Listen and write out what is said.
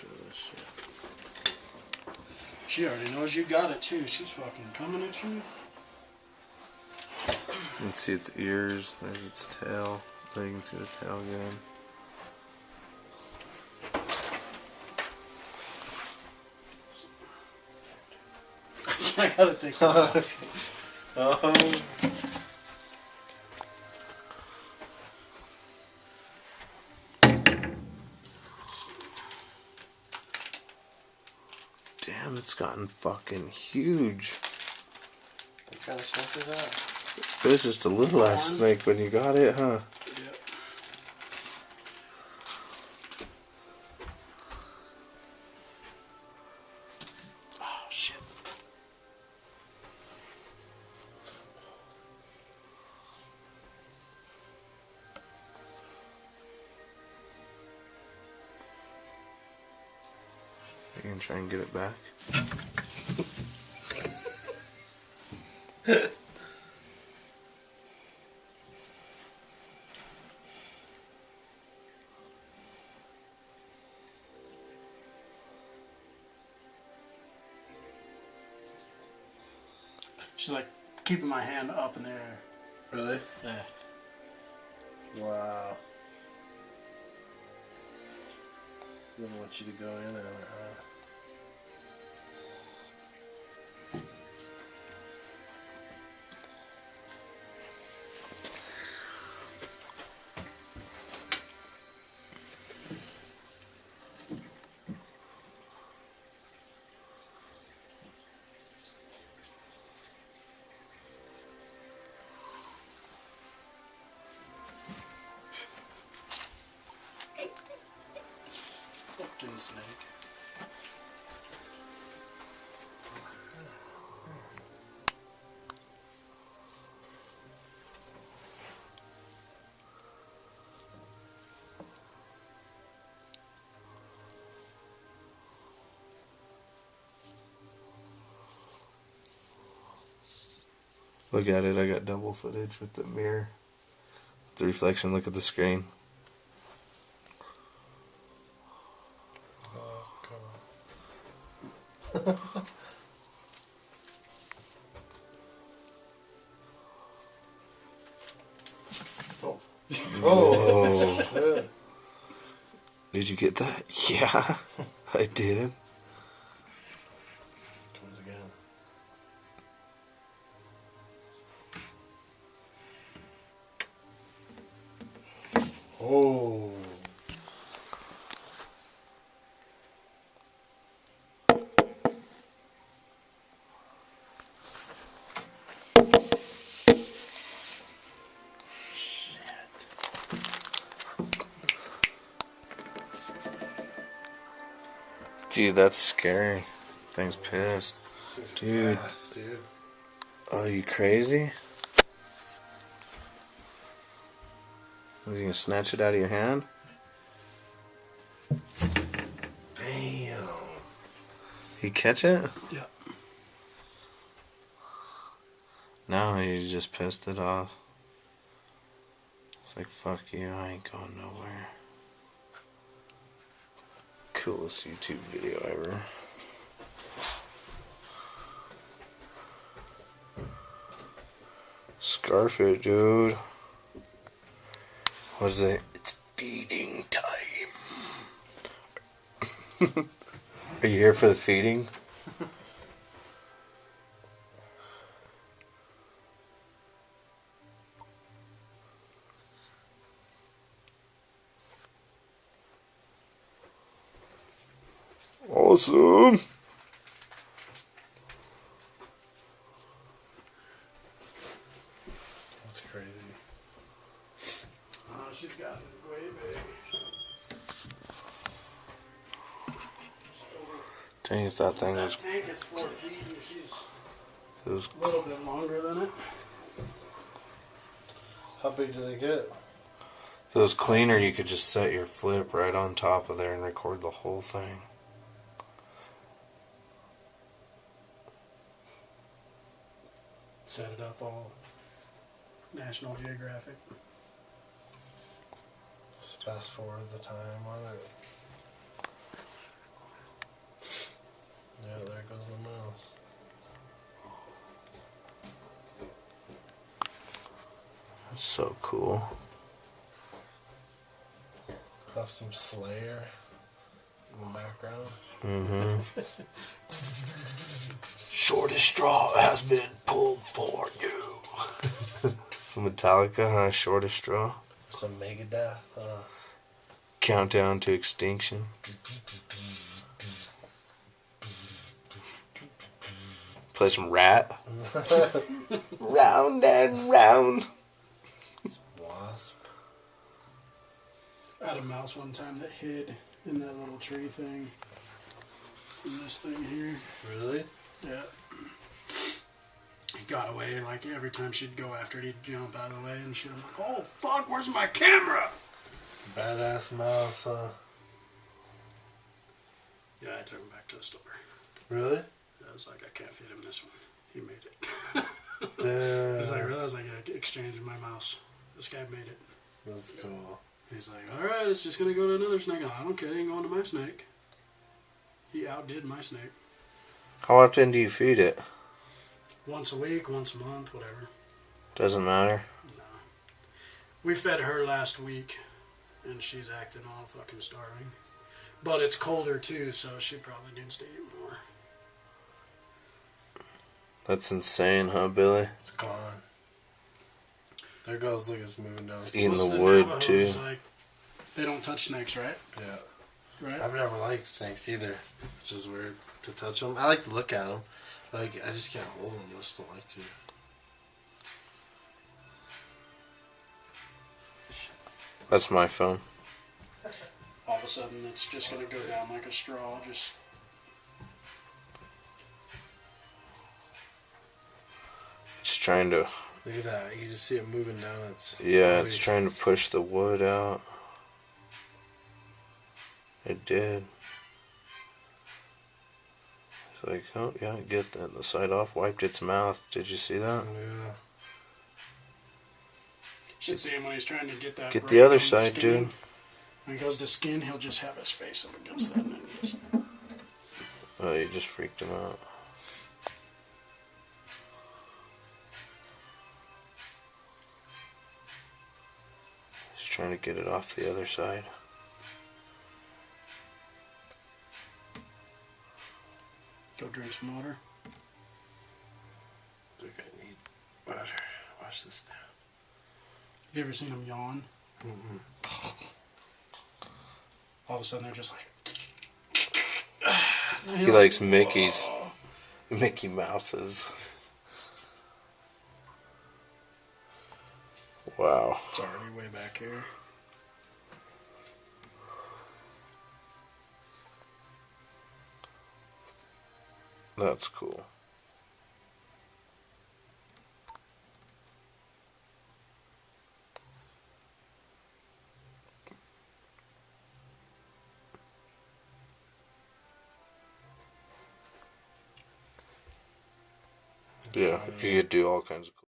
of this shit. She already knows you got it too. She's fucking coming at you. You can see its ears, there's its tail. There you can see the tail good. I gotta take this off. Damn, it's gotten fucking huge. What kind of snake is that? It was just a little ass snake when you got it, huh? Yep. Oh, shit. You can try and get it back. She's like keeping my hand up in the air. Really? Yeah. Wow. Didn't want you to go in and Fucking snake. Look at it, I got double footage with the mirror. The reflection, look at the screen. oh, shit. Did you get that? Yeah, I did. Comes again. Oh. Dude, that's scary. Thing's pissed. Dude. Fast, dude. Oh, you crazy? Are you gonna snatch it out of your hand? Damn. You catch it? Yeah. No, you just pissed it off. It's like, fuck you, I ain't going nowhere. Coolest YouTube video ever. Scarf it, dude. What is it? It's feeding time. Are you here for the feeding? Awesome. That's crazy. Oh, she's gotten way big. Dang, if that thing That was... tank is 4 feet and she's It was a little bit longer than it. How big do they get? if it was cleaner, you could just set your flip right on top of there and record the whole thing. Set it up all National Geographic. Let's fast forward the time on it. So cool. Have some Slayer in the background. Mm-hmm. Shortest straw has been pulled for you. Some Metallica, huh? Shortest straw. Some Megadeth. Countdown to extinction. Play some Rat. Round and round. Wasp. I had a mouse one time that hid in that little tree thing. In this thing here. Really? Yeah. He got away, like every time she'd go after it, he'd jump out of the way and shit. I'm like, oh fuck, where's my camera? Badass mouse, huh? Yeah, I took him back to the store. Really? I was like, I can't feed him this one. He made it. Damn. Because I realized I exchanged my mouse. This guy made it. That's cool. He's like, alright, it's just going to go to another snake. I don't care, it ain't going to my snake. He outdid my snake. How often do you feed it? Once a week, once a month, whatever. Doesn't matter. No. We fed her last week, and she's acting all fucking starving. But it's colder too, so she probably needs to eat more. That's insane, huh, Billy? It's gone. There goes, look, it's moving down. It's eating Most the of wood, Navajos, too. Like, they don't touch snakes, right? Yeah. Right? I've never liked snakes either. It's just weird to touch them. I like to look at them. Like, I just can't hold them. I just don't like to. That's my phone. All of a sudden, it's just going to go down like a straw. Just It's trying to... Look at that. You can just see it moving down. It's Yeah, it's trying to push the wood out. It did. It's like, oh, yeah, get the side off. Wiped its mouth. Did you see that? Yeah. should see him when he's trying to get that. Get break the other on side, skin. dude. When he goes to skin, he'll just have his face up against that. And then just, Oh, you just freaked him out. He's trying to get it off the other side. go drink some water. I think I need water. Wash this down. Have you ever seen him yawn? All of a sudden, they're just like. He likes Mickey's. Mickey Mouse's. Wow. It's already way back here. That's cool. Yeah, you could do all kinds of cool